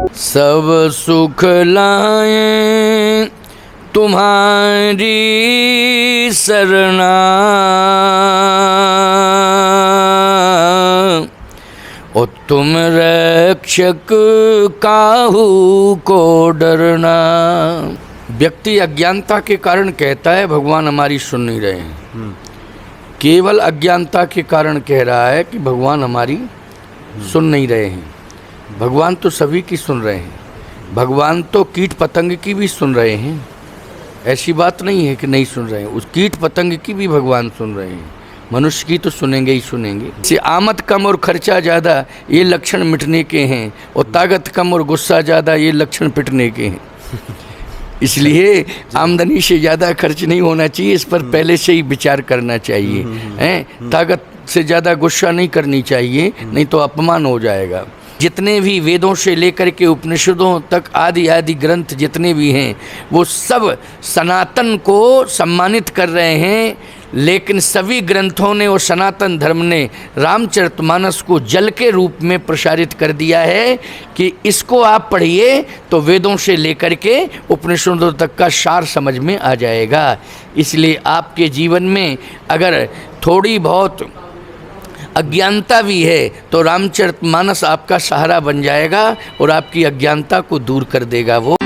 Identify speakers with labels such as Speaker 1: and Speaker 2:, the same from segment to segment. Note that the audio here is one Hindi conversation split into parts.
Speaker 1: सब सुख लाए तुम्हारी सरना, और तुम रक्षक काहू को डरना। व्यक्ति अज्ञानता के कारण कहता है भगवान हमारी सुन नहीं रहे हैं, केवल अज्ञानता के कारण कह रहा है कि भगवान हमारी सुन नहीं रहे हैं। भगवान तो सभी की सुन रहे हैं, भगवान तो कीट पतंग की भी सुन रहे हैं, ऐसी बात नहीं है कि नहीं सुन रहे हैं। उस कीट पतंग की भी भगवान सुन रहे हैं, मनुष्य की तो सुनेंगे ही सुनेंगे। से आमद कम और खर्चा ज़्यादा ये लक्षण मिटने के हैं, और ताकत कम और गुस्सा ज़्यादा ये लक्षण पिटने के हैं। इसलिए आमदनी से ज़्यादा खर्च नहीं होना चाहिए, इस पर पहले से ही विचार करना चाहिए। हैं, ताकत से ज़्यादा गुस्सा नहीं करनी चाहिए, नहीं तो अपमान हो जाएगा। जितने भी वेदों से लेकर के उपनिषदों तक आदि आदि ग्रंथ जितने भी हैं वो सब सनातन को सम्मानित कर रहे हैं, लेकिन सभी ग्रंथों ने और सनातन धर्म ने रामचरितमानस को जल के रूप में प्रसारित कर दिया है कि इसको आप पढ़िए तो वेदों से लेकर के उपनिषदों तक का सार समझ में आ जाएगा। इसलिए आपके जीवन में अगर थोड़ी बहुत अज्ञानता भी है तो रामचरितमानस आपका सहारा बन जाएगा और आपकी अज्ञानता को दूर कर देगा। वो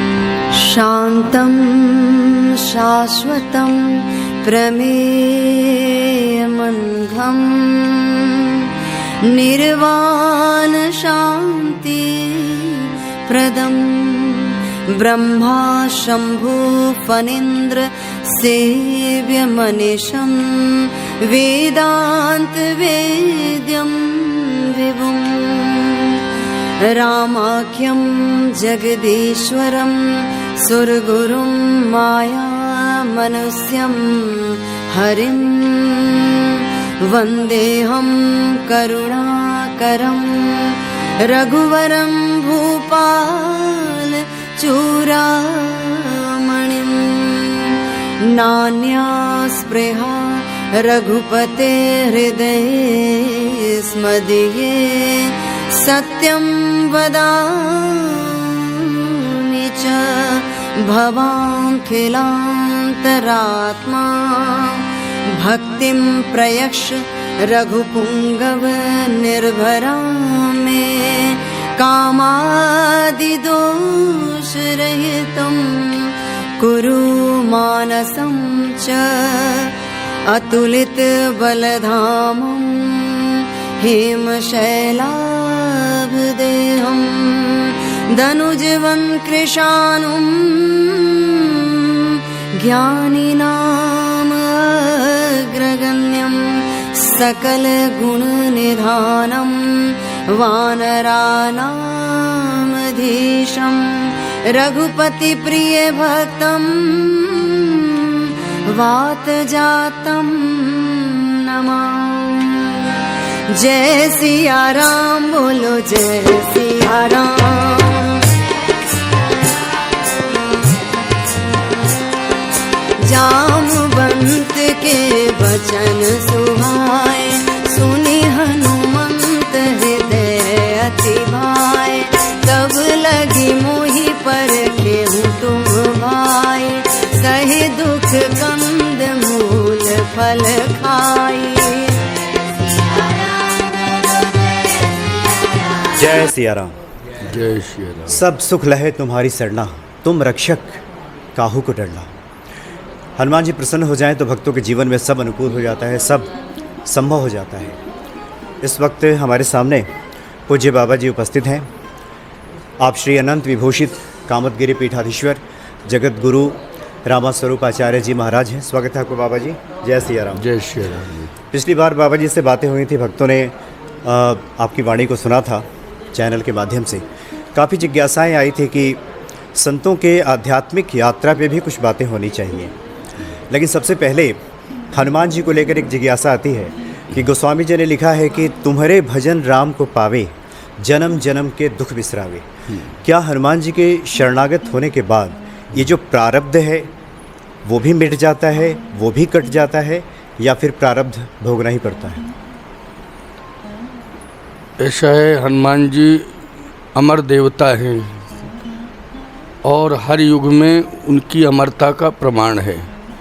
Speaker 2: शांतम शाश्वतम प्रमेयमनघम निर्वाण शांति प्रदम ब्रह्मा शंभु फणीन्द्र सेव्यमनिशं वेदांत वेद्यं विभुं रामाख्यं जगदीश्वरं सुरगुरुं मायामनुष्यं हरिं वन्देऽहं करुणाकरं रघुवरं भूपाल चूडामणिं नान्या स्पृहा रघुपते हृदये स्मदीये सत्यं वदामि च भवाङ्खिलान्तरात्मा भक्तिं प्रयक्ष रघुपुङ्गव निर्भरां मे कामादिदोषरहितं कुरु मानसं च अतुलितबलधामं हेमशैलाभदेहं दनुजवन् कृशानुं ज्ञानिनामग्रगण्यं सकलगुणनिधानं वानराणामधीशं रघुपतिप्रियभक्तं वातजातं नमामि। जय सिया राम बोलो जय सिया राम। जामवंत के वचन सुहाए सुनि हनुमंत हृदय अति भाए तब लगी मोहि पर केहूँ तुम भाई सही दुख कंद मूल फल खाई।
Speaker 3: जय सिया राम।
Speaker 1: जय श्री राम।
Speaker 3: सब सुख लहे तुम्हारी सरना, तुम रक्षक काहू को डरना। हनुमान जी प्रसन्न हो जाएं तो भक्तों के जीवन में सब अनुकूल हो जाता है, सब संभव हो जाता है। इस वक्त हमारे सामने पूज्य बाबा जी उपस्थित हैं। आप श्री अनंत विभूषित कामतगिरी पीठाधीश्वर जगत गुरु रामास्वरूप आचार्य जी महाराज हैं। स्वागत है आपको बाबा जी। जय सिया राम।
Speaker 1: जय श्री राम।
Speaker 3: पिछली बार बाबा जी से बातें हुई थी, भक्तों ने आपकी वाणी को सुना था चैनल के माध्यम से। काफ़ी जिज्ञासाएं आई थी कि संतों के आध्यात्मिक यात्रा पे भी कुछ बातें होनी चाहिए, लेकिन सबसे पहले हनुमान जी को लेकर एक जिज्ञासा आती है कि गोस्वामी जी ने लिखा है कि तुम्हारे भजन राम को पावे, जन्म जन्म के दुख बिसरावे। क्या हनुमान जी के शरणागत होने के बाद ये जो प्रारब्ध है वो भी मिट जाता है, वो भी कट जाता है, या फिर प्रारब्ध भोगना ही पड़ता है?
Speaker 1: ऐसा है, हनुमान जी अमर देवता हैं, और हर युग में उनकी अमरता का प्रमाण है।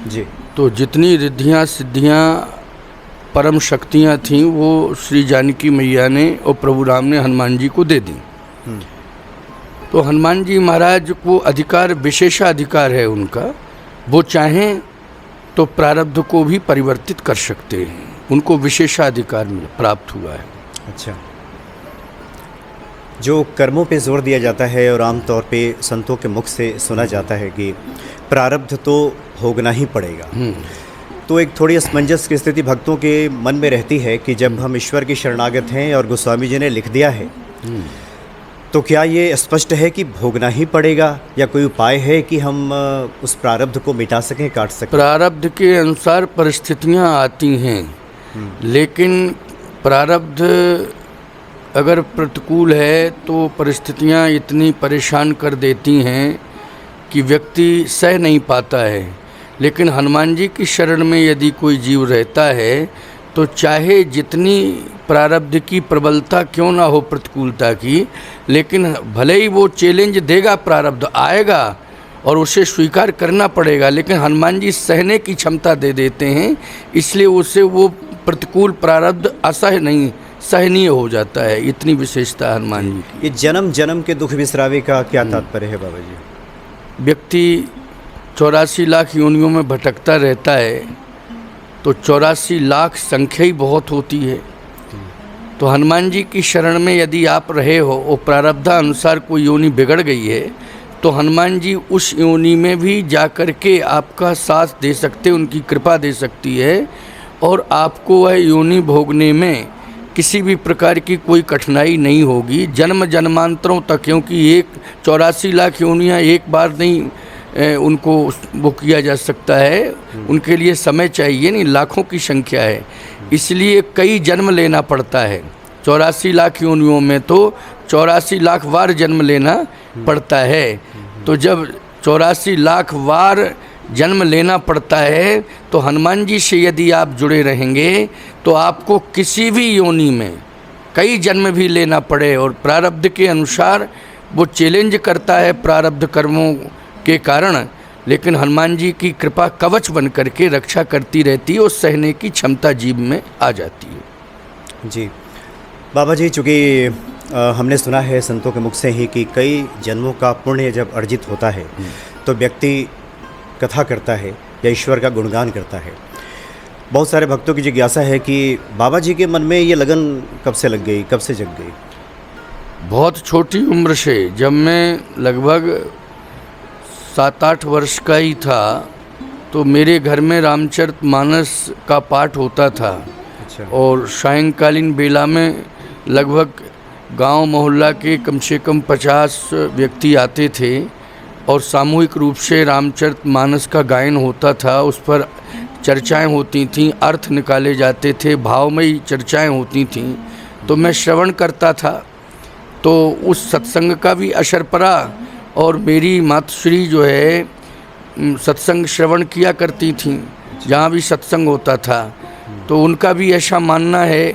Speaker 3: जी।
Speaker 1: तो जितनी रिद्धियाँ सिद्धियाँ परम शक्तियाँ थीं वो श्री जानकी मैया ने और प्रभु राम ने हनुमान जी को दे दी। तो हनुमान जी महाराज को अधिकार, विशेषाधिकार है उनका, वो चाहें तो प्रारब्ध को भी परिवर्तित कर सकते हैं, उनको विशेषाधिकार प्राप्त हुआ है।
Speaker 3: अच्छा, जो कर्मों पे जोर दिया जाता है और आमतौर पे संतों के मुख से सुना जाता है कि प्रारब्ध तो भोगना ही पड़ेगा, तो एक थोड़ी असमंजस की स्थिति भक्तों के मन में रहती है कि जब हम ईश्वर की शरणागत हैं और गोस्वामी जी ने लिख दिया है, तो क्या ये स्पष्ट है कि भोगना ही पड़ेगा या कोई उपाय है कि हम उस प्रारब्ध को मिटा सकें, काट सकें?
Speaker 1: प्रारब्ध के अनुसार परिस्थितियां आती हैं, लेकिन प्रारब्ध अगर प्रतिकूल है तो परिस्थितियां इतनी परेशान कर देती हैं कि व्यक्ति सह नहीं पाता है। लेकिन हनुमान जी की शरण में यदि कोई जीव रहता है तो चाहे जितनी प्रारब्ध की प्रबलता क्यों ना हो प्रतिकूलता की, लेकिन भले ही वो चैलेंज देगा, प्रारब्ध आएगा और उसे स्वीकार करना पड़ेगा, लेकिन हनुमान जी सहने की क्षमता दे देते हैं, इसलिए उसे वो प्रतिकूल प्रारब्ध असहनीय सहनीय हो जाता है। इतनी विशेषता हनुमान जी की।
Speaker 3: ये जन्म जन्म के दुख बिसरावे का क्या तात्पर्य है बाबा जी?
Speaker 1: व्यक्ति 84 लाख योनियों में भटकता रहता है, तो 84 लाख संख्या ही बहुत होती है। तो हनुमान जी की शरण में यदि आप रहे हो और प्रारब्धानुसार कोई योनि बिगड़ गई है, तो हनुमान जी उस योनि में भी जाकर के आपका साथ दे सकते, उनकी कृपा दे सकती है और आपको वह योनि भोगने में किसी भी प्रकार की कोई कठिनाई नहीं होगी जन्म जन्मांतरों तक, क्योंकि 84 लाख योनियाँ एक बार नहीं उनको वो किया जा सकता है, उनके लिए समय चाहिए, नहीं लाखों की संख्या है, इसलिए कई जन्म लेना पड़ता है। 84 लाख योनियों में तो 84 लाख बार जन्म लेना पड़ता है। तो जब 84 लाख बार जन्म लेना पड़ता है तो हनुमान जी से यदि आप जुड़े रहेंगे तो आपको किसी भी योनि में कई जन्म भी लेना पड़े और प्रारब्ध के अनुसार वो चैलेंज करता है प्रारब्ध कर्मों के कारण, लेकिन हनुमान जी की कृपा कवच बन करके रक्षा करती रहती है और सहने की क्षमता जीव में आ जाती है।
Speaker 3: जी बाबा जी, चूँकि हमने सुना है संतों के मुख से ही कि कई जन्मों का पुण्य जब अर्जित होता है तो व्यक्ति कथा करता है या ईश्वर का गुणगान करता है। बहुत सारे भक्तों की जिज्ञासा है कि बाबा जी के मन में ये लगन कब से लग गई, कब से जग गई?
Speaker 1: बहुत छोटी उम्र से, जब मैं लगभग 7-8 वर्ष का ही था तो मेरे घर में रामचरितमानस का पाठ होता था।
Speaker 3: अच्छा।
Speaker 1: और सायंकालीन बेला में लगभग गांव मोहल्ला के कम से कम 50 व्यक्ति आते थे और सामूहिक रूप से रामचरितमानस का गायन होता था, उस पर चर्चाएं होती थीं, अर्थ निकाले जाते थे, भावमयी चर्चाएं होती थीं, तो मैं श्रवण करता था। तो उस सत्संग का भी असर पड़ा और मेरी मातुश्री जो है सत्संग श्रवण किया करती थीं, जहाँ भी सत्संग होता था, तो उनका भी ऐसा मानना है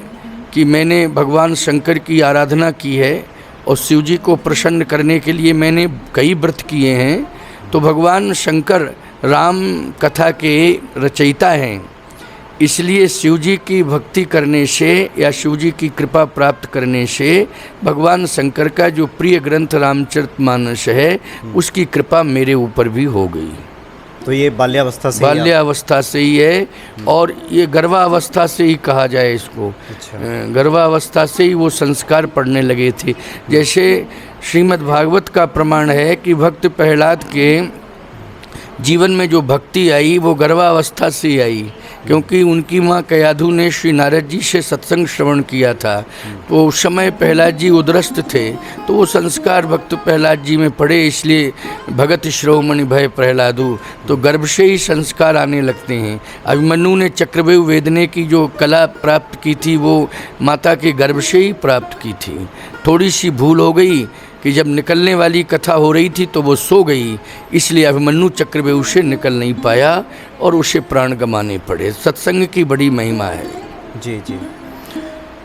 Speaker 1: कि मैंने भगवान शंकर की आराधना की है और शिव जी को प्रसन्न करने के लिए मैंने कई व्रत किए हैं। तो भगवान शंकर राम कथा के रचयिता हैं, इसलिए शिव जी की भक्ति करने से या शिव जी की कृपा प्राप्त करने से भगवान शंकर का जो प्रिय ग्रंथ रामचरितमानस है उसकी कृपा मेरे ऊपर भी हो गई।
Speaker 3: तो ये बाल्यावस्था
Speaker 1: से ही है और ये गर्भावस्था से ही कहा जाए इसको।
Speaker 3: अच्छा।
Speaker 1: गर्भावस्था से ही वो संस्कार पढ़ने लगे थे। जैसे श्रीमद् भागवत का प्रमाण है कि भक्त प्रहलाद के जीवन में जो भक्ति आई वो गर्भावस्था से ही आई, क्योंकि उनकी माँ कयाधु ने श्री नारद जी से सत्संग श्रवण किया था। तो उस समय प्रहलाद जी उदरस्त थे, तो वो संस्कार भक्त प्रहलाद जी में पड़े, इसलिए भगत श्रोमणि भय प्रहलादु, तो गर्भ से ही संस्कार आने लगते हैं। अभिमन्यु ने चक्रव्यूह वेदने की जो कला प्राप्त की थी वो माता के गर्भ से ही प्राप्त की थी। थोड़ी सी भूल हो गई कि जब निकलने वाली कथा हो रही थी तो वो सो गई, इसलिए अभिमन्यु चक्रव्यूह से निकल नहीं पाया और उसे प्राण गंवाने पड़े। सत्संग की बड़ी महिमा है।
Speaker 3: जी जी।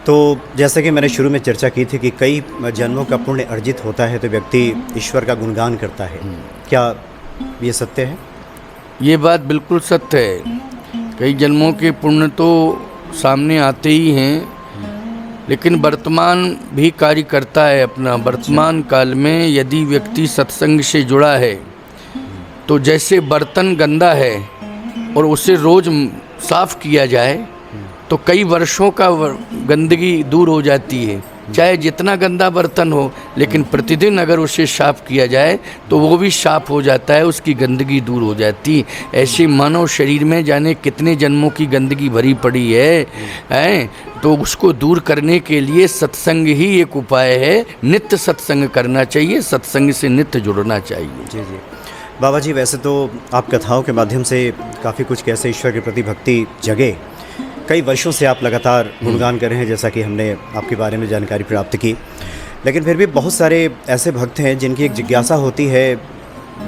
Speaker 3: तो जैसे कि मैंने शुरू में चर्चा की थी कि कई जन्मों का पुण्य अर्जित होता है तो व्यक्ति ईश्वर का गुणगान करता है, क्या ये सत्य है?
Speaker 1: ये बात बिल्कुल सत्य है। कई जन्मों के पुण्य तो सामने आते ही हैं, लेकिन वर्तमान भी कार्य करता है अपना। वर्तमान काल में यदि व्यक्ति सत्संग से जुड़ा है तो जैसे बर्तन गंदा है और उसे रोज़ साफ किया जाए तो कई वर्षों का गंदगी दूर हो जाती है। चाहे जितना गंदा बर्तन हो, लेकिन प्रतिदिन अगर उसे साफ किया जाए तो वो भी साफ हो जाता है, उसकी गंदगी दूर हो जाती। ऐसे मानव शरीर में जाने कितने जन्मों की गंदगी भरी पड़ी है, तो उसको दूर करने के लिए सत्संग ही एक उपाय है। नित्य सत्संग करना चाहिए, सत्संग से नित्य जुड़ना चाहिए।
Speaker 3: जी जी बाबा जी, वैसे तो आप कथाओं के माध्यम से काफ़ी कुछ कैसे ईश्वर के प्रति भक्ति जगे, कई वर्षों से आप लगातार गुणगान कर रहे हैं, जैसा कि हमने आपके बारे में जानकारी प्राप्त की। लेकिन फिर भी बहुत सारे ऐसे भक्त हैं जिनकी एक जिज्ञासा होती है,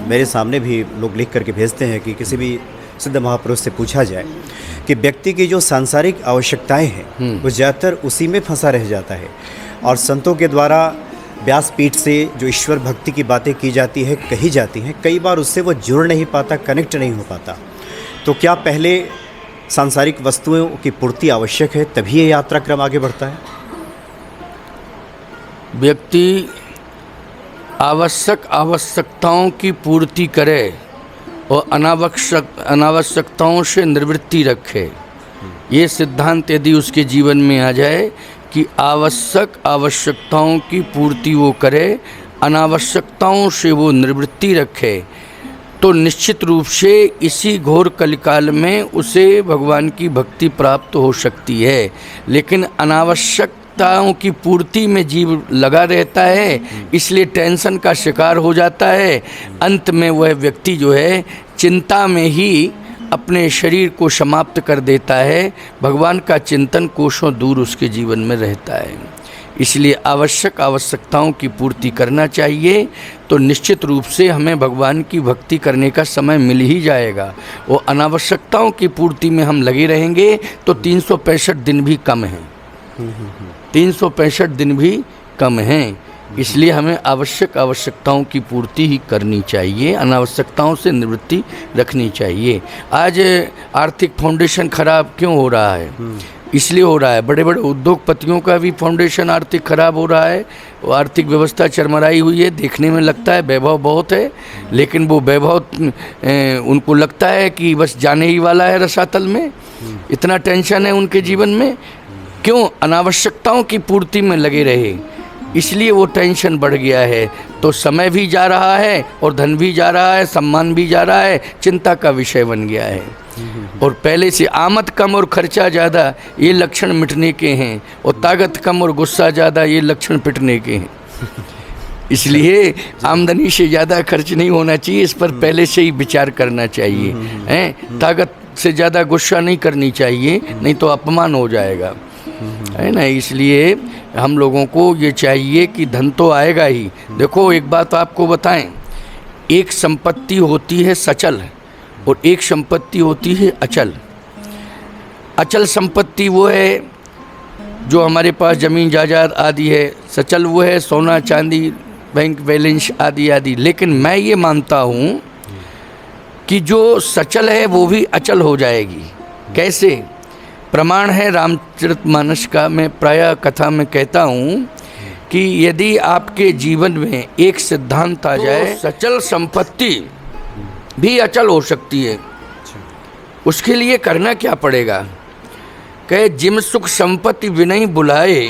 Speaker 3: मेरे सामने भी लोग लिख करके भेजते हैं कि किसी भी सिद्ध महापुरुष से पूछा जाए कि व्यक्ति की जो सांसारिक आवश्यकताएं हैं वो ज़्यादातर उसी में फंसा रह जाता है, और संतों के द्वारा व्यासपीठ से जो ईश्वर भक्ति की बातें की जाती है, कही जाती हैं, कई बार उससे वो जुड़ नहीं पाता, कनेक्ट नहीं हो पाता। तो क्या पहले सांसारिक वस्तुओं की पूर्ति आवश्यक है तभी ये यात्रा क्रम आगे बढ़ता है?
Speaker 1: व्यक्ति आवश्यकताओं की पूर्ति करे और अनावश्यकताओं से निवृत्ति रखे। ये सिद्धांत यदि उसके जीवन में आ जाए कि आवश्यकताओं की पूर्ति वो करे, अनावश्यकताओं से वो निवृत्ति रखे, तो निश्चित रूप से इसी घोर कलिकाल में उसे भगवान की भक्ति प्राप्त हो सकती है। लेकिन अनावश्यकताओं की पूर्ति में जीव लगा रहता है, इसलिए टेंशन का शिकार हो जाता है। अंत में वह व्यक्ति जो है चिंता में ही अपने शरीर को समाप्त कर देता है। भगवान का चिंतन कोसों दूर उसके जीवन में रहता है। इसलिए आवश्यकताओं की पूर्ति करना चाहिए, तो निश्चित रूप से हमें भगवान की भक्ति करने का समय मिल ही जाएगा। वो अनावश्यकताओं की पूर्ति में हम लगे रहेंगे तो 365 दिन भी कम हैं, 365 दिन भी कम हैं। इसलिए हमें आवश्यकताओं की पूर्ति ही करनी चाहिए, अनावश्यकताओं से निवृत्ति रखनी चाहिए। आज आर्थिक फाउंडेशन खराब क्यों हो रहा है? इसलिए हो रहा है, बड़े बड़े उद्योगपतियों का भी फाउंडेशन आर्थिक खराब हो रहा है। वो आर्थिक व्यवस्था चरमराई हुई है, देखने में लगता है वैभव बहुत है, लेकिन वो वैभव उनको लगता है कि बस जाने ही वाला है रसातल में। इतना टेंशन है उनके जीवन में, क्यों? अनावश्यकताओं की पूर्ति में लगे रहे, इसलिए वो टेंशन बढ़ गया है। तो समय भी जा रहा है और धन भी जा रहा है, सम्मान भी जा रहा है, चिंता का विषय बन गया है। और पहले से आमद कम और खर्चा ज़्यादा, ये लक्षण मिटने के हैं, और ताकत कम और गुस्सा ज़्यादा, ये लक्षण पिटने के हैं। इसलिए आमदनी से ज़्यादा खर्च नहीं होना चाहिए, इस पर पहले से ही विचार करना चाहिए। हैं, ताकत से ज़्यादा गुस्सा नहीं करनी चाहिए, नहीं तो अपमान हो जाएगा, है ना। इसलिए हम लोगों को ये चाहिए कि धन तो आएगा ही। देखो एक बात आपको बताएं, एक संपत्ति होती है सचल और एक संपत्ति होती है अचल। अचल संपत्ति वो है जो हमारे पास ज़मीन जायदाद आदि है, सचल वो है सोना चांदी, बैंक बैलेंस आदि आदि। लेकिन मैं ये मानता हूँ कि जो सचल है वो भी अचल हो जाएगी। कैसे? प्रमाण है रामचरितमानस का, मैं प्रायः कथा में कहता हूँ कि यदि आपके जीवन में एक सिद्धांत आ जाए, सचल संपत्ति भी अचल हो सकती है। उसके लिए करना क्या पड़ेगा? कहे जिम सुख संपत्ति विनय बुलाए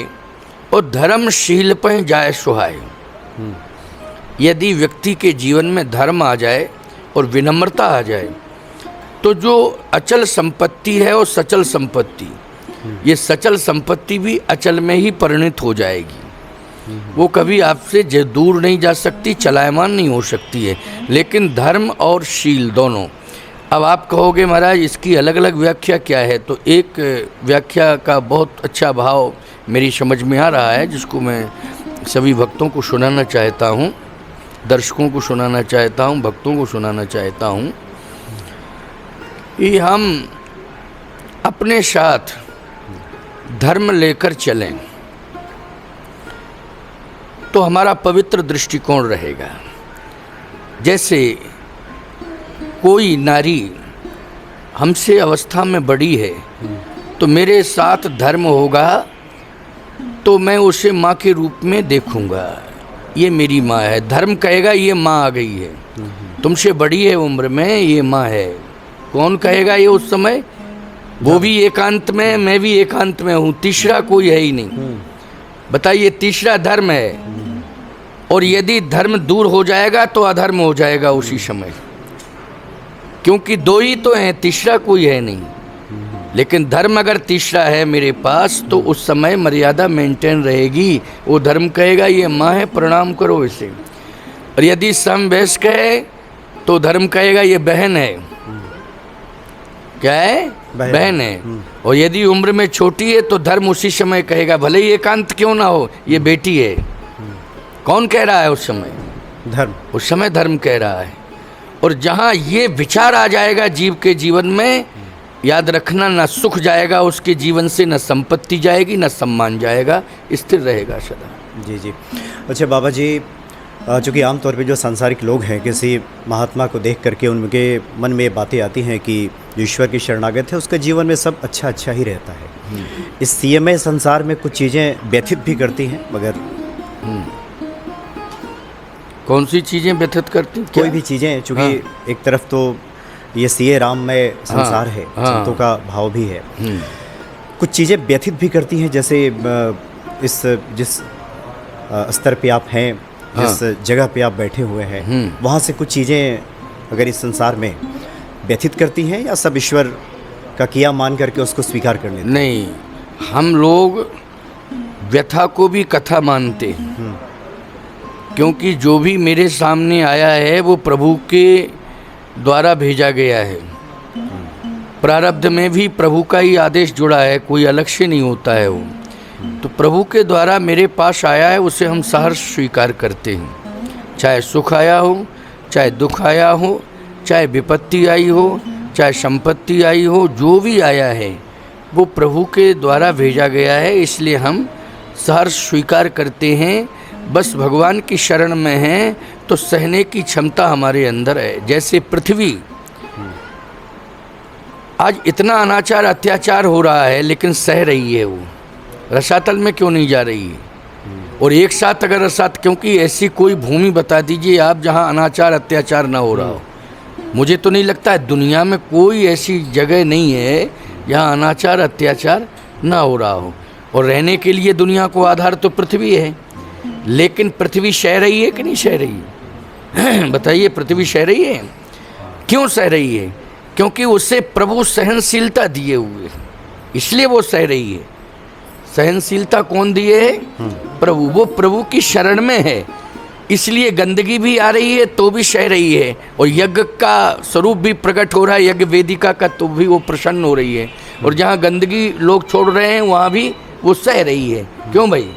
Speaker 1: और धर्मशील पर जाए सुहाए। यदि व्यक्ति के जीवन में धर्म आ जाए और विनम्रता आ जाए तो जो अचल संपत्ति है और सचल संपत्ति, ये सचल संपत्ति भी अचल में ही परिणित हो जाएगी। वो कभी आपसे दूर नहीं जा सकती, चलायमान नहीं हो सकती है। लेकिन धर्म और शील दोनों, अब आप कहोगे महाराज इसकी अलग अलग व्याख्या क्या है, तो एक व्याख्या का बहुत अच्छा भाव मेरी समझ में आ रहा है, जिसको मैं सभी भक्तों को सुनाना चाहता हूँ, दर्शकों को सुनाना चाहता हूँ, भक्तों को सुनाना चाहता हूँ कि हम अपने साथ धर्म लेकर चलें तो हमारा पवित्र दृष्टिकोण रहेगा। जैसे कोई नारी हमसे अवस्था में बड़ी है तो मेरे साथ धर्म होगा तो मैं उसे माँ के रूप में देखूंगा, ये मेरी माँ है। धर्म कहेगा ये माँ आ गई है, तुमसे बड़ी है उम्र में, ये माँ है। कौन कहेगा ये उस समय? वो भी एकांत में, मैं भी एकांत में हूँ, तीसरा कोई है ही नहीं। बताइए, तीसरा धर्म है। और यदि धर्म दूर हो जाएगा तो अधर्म हो जाएगा उसी समय, क्योंकि दो ही तो हैं, तीसरा कोई है नहीं। लेकिन धर्म अगर तीसरा है मेरे पास तो उस समय मर्यादा मेंटेन रहेगी। वो धर्म कहेगा ये माँ है, प्रणाम करो इसे। और यदि समवयस्क है तो धर्म कहेगा ये बहन है। क्या है? बहन है। और यदि उम्र में छोटी है तो धर्म उसी समय कहेगा, भले ही एकांत क्यों ना हो, ये बेटी है। कौन कह रहा है उस समय?
Speaker 3: धर्म।
Speaker 1: उस समय धर्म कह रहा है। और जहाँ ये विचार आ जाएगा जीव के जीवन में, याद रखना, ना सुख जाएगा उसके जीवन से, ना संपत्ति जाएगी, ना सम्मान जाएगा, स्थिर रहेगा सदा।
Speaker 3: जी जी। अच्छा बाबा जी, चूँकि आमतौर पे जो सांसारिक लोग हैं, किसी महात्मा को देख करके उनके मन में ये बातें आती हैं कि जो ईश्वर की शरणागत है उसके जीवन में सब अच्छा अच्छा ही रहता है। इस सीएमए संसार में कुछ चीज़ें व्यथित भी करती हैं, मगर
Speaker 1: कौन सी चीज़ें व्यथित करती?
Speaker 3: कोई भी चीज़ें, चूँकि एक तरफ तो ये सीए राम में संसार है, संतों का भाव भी है, कुछ चीज़ें व्यथित भी करती हैं। जैसे जिस स्तर पे आप हैं, जिस जगह पे आप बैठे हुए हैं, वहाँ से कुछ चीज़ें अगर इस संसार में व्यथित करती हैं, या सब ईश्वर का किया मान करके उसको स्वीकार कर लेते हैं?
Speaker 1: नहीं, हम लोग व्यथा को भी कथा मानते हैं, क्योंकि जो भी मेरे सामने आया है वो प्रभु के द्वारा भेजा गया है। प्रारब्ध में भी प्रभु का ही आदेश जुड़ा है, कोई अलग से नहीं होता है वो। तो प्रभु के द्वारा मेरे पास आया है, उसे हम सहर्ष स्वीकार करते हैं। चाहे सुख आया हो, चाहे दुख आया हो, चाहे विपत्ति आई हो, चाहे संपत्ति आई हो, जो भी आया है वो प्रभु के द्वारा भेजा गया है, इसलिए हम सहर्ष स्वीकार करते हैं। बस भगवान की शरण में हैं तो सहने की क्षमता हमारे अंदर है। जैसे पृथ्वी, आज इतना अनाचार अत्याचार हो रहा है लेकिन सह रही है, वो रसातल में क्यों नहीं जा रही है? और एक साथ अगर क्योंकि ऐसी कोई भूमि बता दीजिए आप जहां अनाचार अत्याचार ना हो रहा हो। मुझे तो नहीं लगता है दुनिया में कोई ऐसी जगह नहीं है जहां अनाचार अत्याचार ना हो रहा हो। और रहने के लिए दुनिया को आधार तो पृथ्वी है, लेकिन पृथ्वी सह रही है कि नहीं सह रही है? बताइए, पृथ्वी सह रही है? क्यों सह रही है? क्योंकि उसे प्रभु सहनशीलता दिए हुए, इसलिए वो सह रही है। सहनशीलता कौन दिए है? प्रभु। वो प्रभु की शरण में है, इसलिए गंदगी भी आ रही है तो भी सह रही है। और यज्ञ का स्वरूप भी प्रकट हो रहा है, यज्ञ वेदिका का, तो भी वो प्रसन्न हो रही है। और जहाँ गंदगी लोग छोड़ रहे हैं वहाँ भी वो सह रही है। क्यों भाई?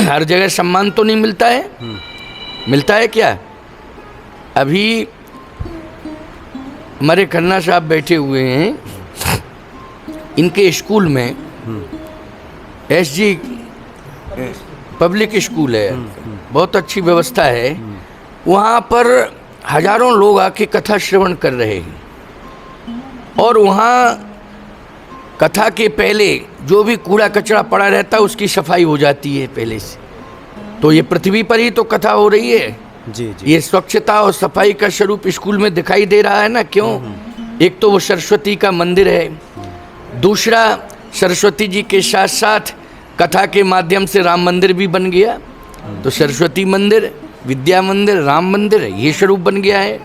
Speaker 1: हर जगह सम्मान तो नहीं मिलता है, मिलता है क्या? अभी हमारे खन्ना साहब बैठे हुए हैं, इनके स्कूल में एसजी पब्लिक स्कूल है, बहुत अच्छी व्यवस्था है। वहाँ पर हजारों लोग आके कथा श्रवण कर रहे हैं। और वहाँ कथा के पहले जो भी कूड़ा कचरा पड़ा रहता है उसकी सफाई हो जाती है पहले से। तो ये पृथ्वी पर ही तो कथा हो रही है।
Speaker 3: जी जी।
Speaker 1: ये स्वच्छता और सफाई का स्वरूप स्कूल में दिखाई दे रहा है ना। क्यों? एक तो वो सरस्वती का मंदिर है, दूसरा सरस्वती जी के साथ साथ कथा के माध्यम से राम मंदिर भी बन गया। तो सरस्वती मंदिर, विद्या मंदिर, राम मंदिर, ये स्वरूप बन गया है।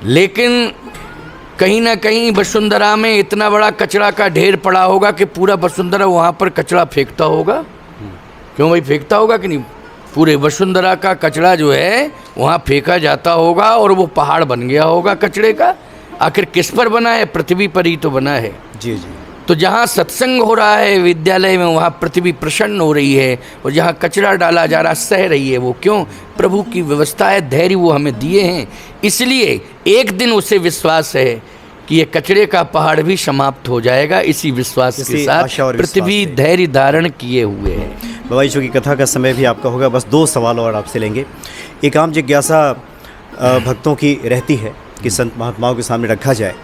Speaker 1: लेकिन कहीं ना कहीं वसुंधरा में इतना बड़ा कचरा का ढेर पड़ा होगा कि पूरा वसुंधरा वहाँ पर कचरा फेंकता होगा। क्यों भाई? फेंकता होगा कि नहीं? पूरे वसुंधरा का कचरा जो है वहाँ फेंका जाता होगा और वो पहाड़ बन गया होगा कचरे का। आखिर किस पर बना है? पृथ्वी पर ही तो बना है।
Speaker 3: जी जी।
Speaker 1: तो जहाँ सत्संग हो रहा है विद्यालय में, वहाँ पृथ्वी प्रसन्न हो रही है। और जहाँ कचरा डाला जा रहा सह रही है। वो क्यों? प्रभु की व्यवस्था है, धैर्य वो हमें दिए हैं। इसलिए एक दिन उसे विश्वास है कि ये कचरे का पहाड़ भी समाप्त हो जाएगा, इसी विश्वास के
Speaker 3: इसी
Speaker 1: साथ
Speaker 3: आशा और विश्वास
Speaker 1: पृथ्वी
Speaker 3: से।
Speaker 1: धैर्य धारण किए हुए है।
Speaker 3: बाबा जी, चूँकि कथा का समय भी आपका होगा, बस 2 सवाल और आपसे लेंगे। एक आम जिज्ञासा भक्तों की रहती है कि संत महात्माओं के सामने रखा जाए,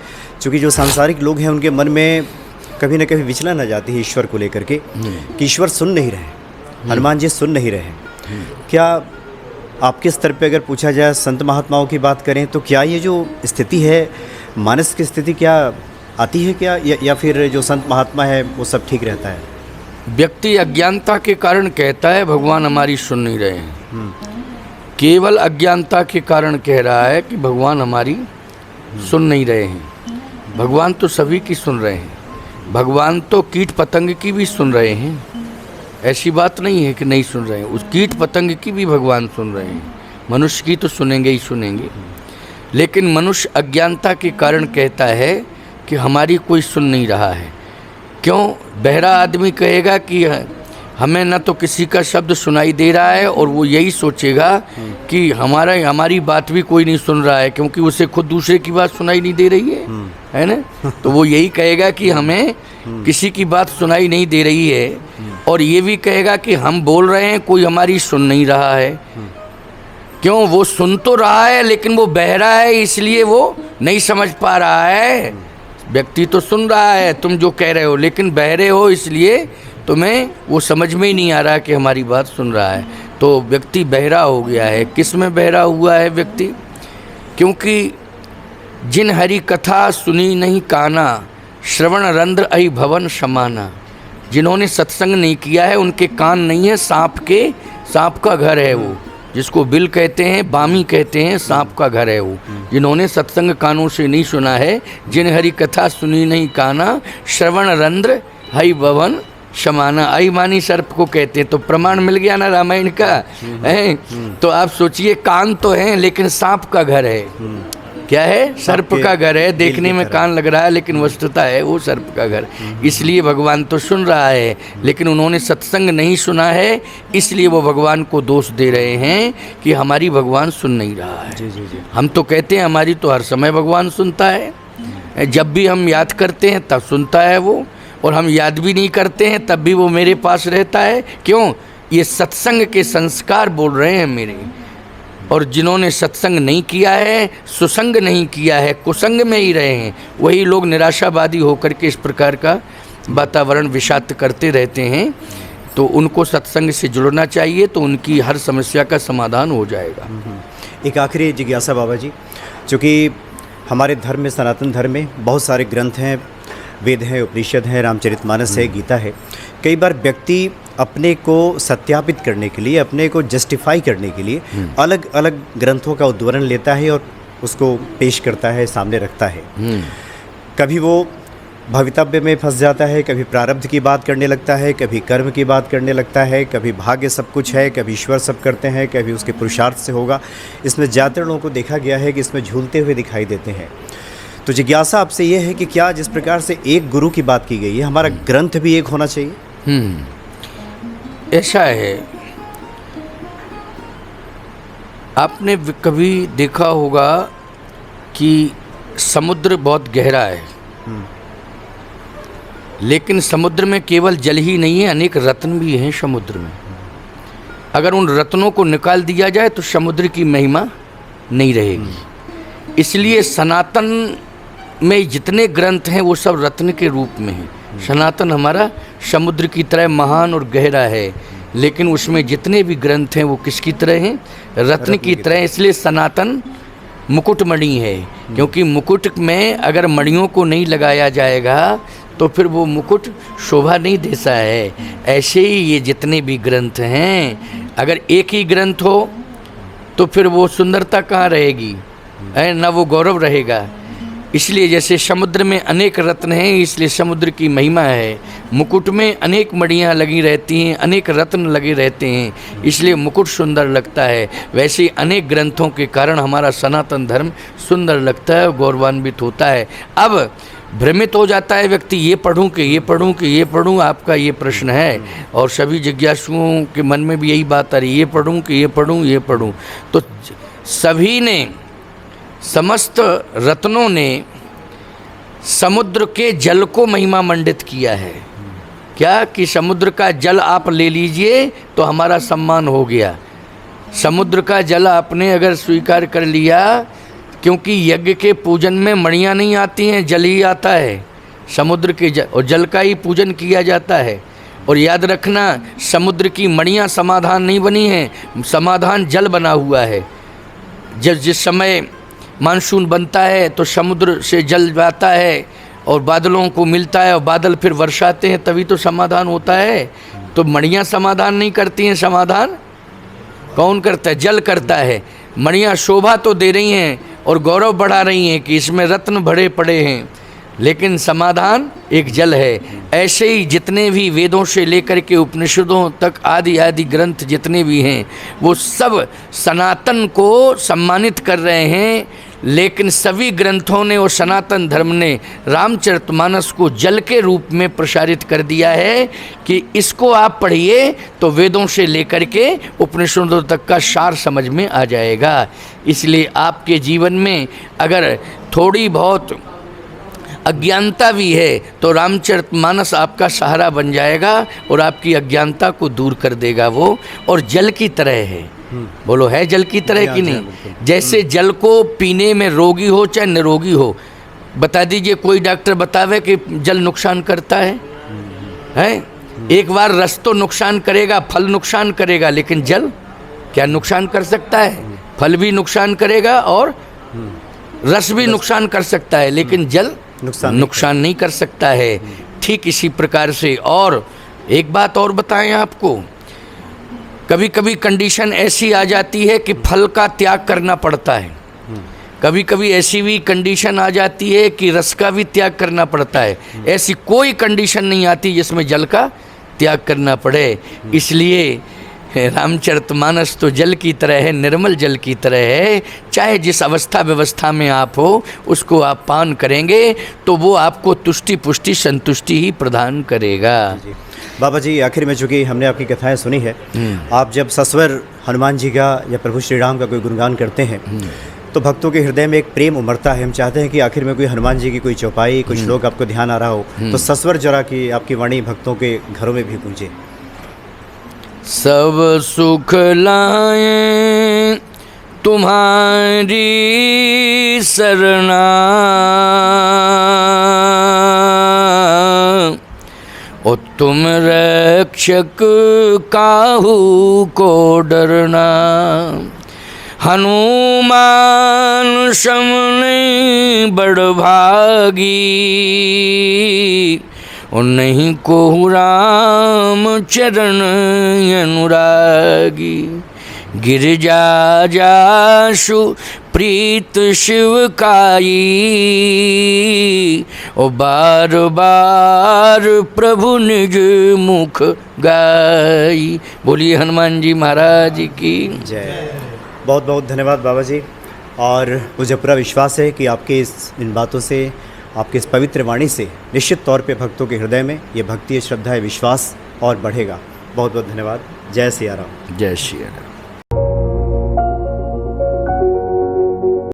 Speaker 3: क्योंकि जो सांसारिक लोग हैं उनके मन में कभी न कभी विचलन आ जाती है ईश्वर को लेकर के कि ईश्वर सुन नहीं रहे, हनुमान जी सुन नहीं रहे। क्या आपके स्तर पे अगर पूछा जाए, संत महात्माओं की बात करें, तो क्या ये जो स्थिति है, मानस की स्थिति क्या आती है क्या, या फिर जो संत महात्मा है वो सब ठीक रहता है?
Speaker 1: व्यक्ति अज्ञानता के कारण कहता है भगवान हमारी सुन नहीं रहे हैं, केवल अज्ञानता के कारण कह रहा है कि भगवान हमारी सुन नहीं रहे हैं। भगवान तो सभी की सुन रहे हैं, भगवान तो कीट पतंग की भी सुन रहे हैं, ऐसी बात नहीं है कि नहीं सुन रहे हैं। उस कीट पतंग की भी भगवान सुन रहे हैं, मनुष्य की तो सुनेंगे ही सुनेंगे। लेकिन मनुष्य अज्ञानता के कारण कहता है कि हमारी कोई सुन नहीं रहा है। क्यों? बहरा आदमी कहेगा कि हमें न तो किसी का शब्द सुनाई दे रहा है, और वो यही सोचेगा कि हमारी बात भी कोई नहीं सुन रहा है, क्योंकि उसे खुद दूसरे की बात सुनाई नहीं दे रही है ना। तो वो यही कहेगा कि हमें किसी की बात सुनाई नहीं दे रही है, और ये भी कहेगा कि हम बोल रहे हैं, कोई हमारी सुन नहीं रहा है। क्यों? वो सुन तो रहा है, लेकिन वो बहरा है, इसलिए वो नहीं समझ पा रहा है। व्यक्ति तो सुन रहा है तुम जो कह रहे हो, लेकिन बहरे हो, इसलिए तुम्हें वो समझ में ही नहीं आ रहा कि हमारी बात सुन रहा है। तो व्यक्ति बहरा हो गया है। किस में बहरा हुआ है व्यक्ति? क्योंकि जिन हरि कथा सुनी नहीं काना, श्रवण रंध्र अहि भवन समाना। जिन्होंने सत्संग नहीं किया है उनके कान नहीं है, सांप का घर है वो, जिसको बिल कहते हैं, बामी कहते हैं, सांप का घर है वो। जिन्होंने सत्संग कानों से नहीं सुना है, जिन हरि कथा सुनी नहीं काना, श्रवण रंध्र हरि भवन शमाना। आई मानी सर्प को कहते हैं। तो प्रमाण मिल गया ना रामायण का है। तो आप सोचिए, कान तो हैं लेकिन सांप का घर है। क्या है? सर्प का घर है। देखने में कान लग रहा है, लेकिन वस्तुतः है वो सर्प का घर। इसलिए भगवान तो सुन रहा है, लेकिन उन्होंने सत्संग नहीं सुना है, इसलिए वो भगवान को दोष दे रहे हैं कि हमारी भगवान सुन नहीं रहा है।
Speaker 3: जी जी जी।
Speaker 1: हम तो कहते हैं हमारी तो हर समय भगवान सुनता है। जब भी हम याद करते हैं तब सुनता है वो, और हम याद भी नहीं करते हैं तब भी वो मेरे पास रहता है। क्यों? ये सत्संग के संस्कार बोल रहे हैं मेरे। और जिन्होंने सत्संग नहीं किया है, सुसंग नहीं किया है, कुसंग में ही रहे हैं, वही लोग निराशावादी होकर के इस प्रकार का वातावरण विषाक्त करते रहते हैं। तो उनको सत्संग से जुड़ना चाहिए, तो उनकी हर समस्या का समाधान हो जाएगा।
Speaker 3: एक आखिरी जिज्ञासा बाबा जी, चूँकि हमारे धर्म में, सनातन धर्म में बहुत सारे ग्रंथ हैं, वेद हैं, उपनिषद हैं, रामचरितमानस है, गीता है। कई बार व्यक्ति अपने को सत्यापित करने के लिए, अपने को जस्टिफाई करने के लिए अलग अलग ग्रंथों का उद्धरण लेता है और उसको पेश करता है, सामने रखता है। कभी वो भवितव्य में फंस जाता है, कभी प्रारब्ध की बात करने लगता है, कभी कर्म की बात करने लगता है, कभी भाग्य सब कुछ है, कभी ईश्वर सब करते हैं, कभी उसके पुरुषार्थ से होगा। इसमें ज़्यादातर लोगों को देखा गया है कि इसमें झूलते हुए दिखाई देते हैं। तो जिज्ञासा आपसे ये है कि क्या जिस प्रकार से एक गुरु की बात की गई है, हमारा ग्रंथ भी एक होना चाहिए?
Speaker 1: ऐसा है, आपने कभी देखा होगा कि समुद्र बहुत गहरा है, लेकिन समुद्र में केवल जल ही नहीं है, अनेक रत्न भी हैं समुद्र में। अगर उन रत्नों को निकाल दिया जाए तो समुद्र की महिमा नहीं रहेगी। इसलिए सनातन में जितने ग्रंथ हैं वो सब रत्न के रूप में हैं। सनातन हमारा समुद्र की तरह महान और गहरा है, लेकिन उसमें जितने भी ग्रंथ हैं वो किसकी तरह हैं? रत्न की तरह। इसलिए सनातन मुकुटमणि है, क्योंकि मुकुट में अगर मणियों को नहीं लगाया जाएगा तो फिर वो मुकुट शोभा नहीं देता है। ऐसे ही ये जितने भी ग्रंथ हैं, अगर एक ही ग्रंथ हो तो फिर वो सुंदरता कहाँ रहेगी, ना वो गौरव रहेगा। इसलिए जैसे समुद्र में अनेक रत्न हैं, इसलिए समुद्र की महिमा है। मुकुट में अनेक मणियाँ लगी रहती हैं, अनेक रत्न लगे रहते हैं, इसलिए मुकुट सुंदर लगता है। वैसे ही अनेक ग्रंथों के कारण हमारा सनातन धर्म सुंदर लगता है, गौरवान्वित होता है। अब भ्रमित हो जाता है व्यक्ति, ये पढ़ूं कि ये पढ़ूं कि ये पढ़ूं। आपका ये प्रश्न है, और सभी जिज्ञासुओं के मन में भी यही बात आ रही है, ये पढ़ूं कि ये पढ़ूं, ये पढ़ूं। तो सभी ने, समस्त रत्नों ने समुद्र के जल को महिमा मंडित किया है। क्या कि समुद्र का जल आप ले लीजिए तो हमारा सम्मान हो गया। समुद्र का जल आपने अगर स्वीकार कर लिया, क्योंकि यज्ञ के पूजन में मणियाँ नहीं आती हैं, जल ही आता है। समुद्र के जल और जल का ही पूजन किया जाता है। और याद रखना, समुद्र की मणियाँ समाधान नहीं बनी हैं, समाधान जल बना हुआ है। जिस समय मानसून बनता है तो समुद्र से जल जाता है और बादलों को मिलता है और बादल फिर वर्षाते हैं, तभी तो समाधान होता है। तो मणियाँ समाधान नहीं करती हैं, समाधान कौन करता है? जल करता है। मणियाँ शोभा तो दे रही हैं और गौरव बढ़ा रही हैं कि इसमें रत्न भरे पड़े हैं, लेकिन समाधान एक जल है। ऐसे ही जितने भी वेदों से लेकर के उपनिषदों तक आदि आदि ग्रंथ जितने भी हैं, वो सब सनातन को सम्मानित कर रहे हैं, लेकिन सभी ग्रंथों ने और सनातन धर्म ने रामचरितमानस को जल के रूप में प्रसारित कर दिया है कि इसको आप पढ़िए तो वेदों से लेकर के उपनिषदों तक का सार समझ में आ जाएगा। इसलिए आपके जीवन में अगर थोड़ी बहुत अज्ञानता भी है तो रामचरितमानस आपका सहारा बन जाएगा और आपकी अज्ञानता को दूर कर देगा वो। और जल की तरह है, बोलो है जल की तरह कि नहीं? जैसे जल को पीने में रोगी हो चाहे निरोगी हो, बता दीजिए कोई डॉक्टर बतावे कि जल नुकसान करता है? एक बार रस तो नुकसान करेगा, फल नुकसान करेगा, लेकिन जल क्या नुकसान कर सकता है? फल भी नुकसान करेगा और रस भी नुकसान कर सकता है, लेकिन जल नुकसान नहीं कर सकता है। ठीक इसी प्रकार से और एक बात और बताएं आपको, कभी कभी कंडीशन ऐसी आ जाती है कि फल का त्याग करना पड़ता है, कभी कभी ऐसी भी कंडीशन आ जाती है कि रस का भी त्याग करना पड़ता है। ऐसी कोई कंडीशन नहीं आती जिसमें जल का त्याग करना पड़े। इसलिए रामचरितमानस तो जल की तरह है, निर्मल जल की तरह है। चाहे जिस अवस्था व्यवस्था में आप हो, उसको आप पान करेंगे तो वो आपको तुष्टि पुष्टि संतुष्टि ही प्रदान करेगा।
Speaker 3: बाबा जी, आखिर में चूँकि हमने आपकी कथाएं सुनी है, आप जब सस्वर हनुमान जी का या प्रभु श्री राम का कोई गुणगान करते हैं तो भक्तों के हृदय में एक प्रेम उमड़ता है। हम चाहते हैं कि आखिर में कोई हनुमान जी की कोई चौपाई, कुछ श्लोक आपको ध्यान आ रहा हो तो सस्वर जरा की आपकी वाणी भक्तों के घरों में भी गूंजे।
Speaker 1: सब सुख लाए तुम्हारी सरना, और तुम रक्षक काहू को डरना। हनुमान समने बड़ भागी, और नहीं को राम चरण अनुरागी। गिरजा जासु प्रीत शिव काई, और बार बार प्रभु निज मुख गाई। बोलिए हनुमान जी महाराज की
Speaker 3: जय। बहुत बहुत धन्यवाद बाबा जी। और मुझे पूरा विश्वास है कि आपके इन बातों से, आपके इस पवित्र वाणी से निश्चित तौर पे भक्तों के हृदय में ये भक्ति, श्रद्धा, विश्वास और बढ़ेगा। बहुत बहुत धन्यवाद। जय सिया राम।
Speaker 1: जय श्री राम।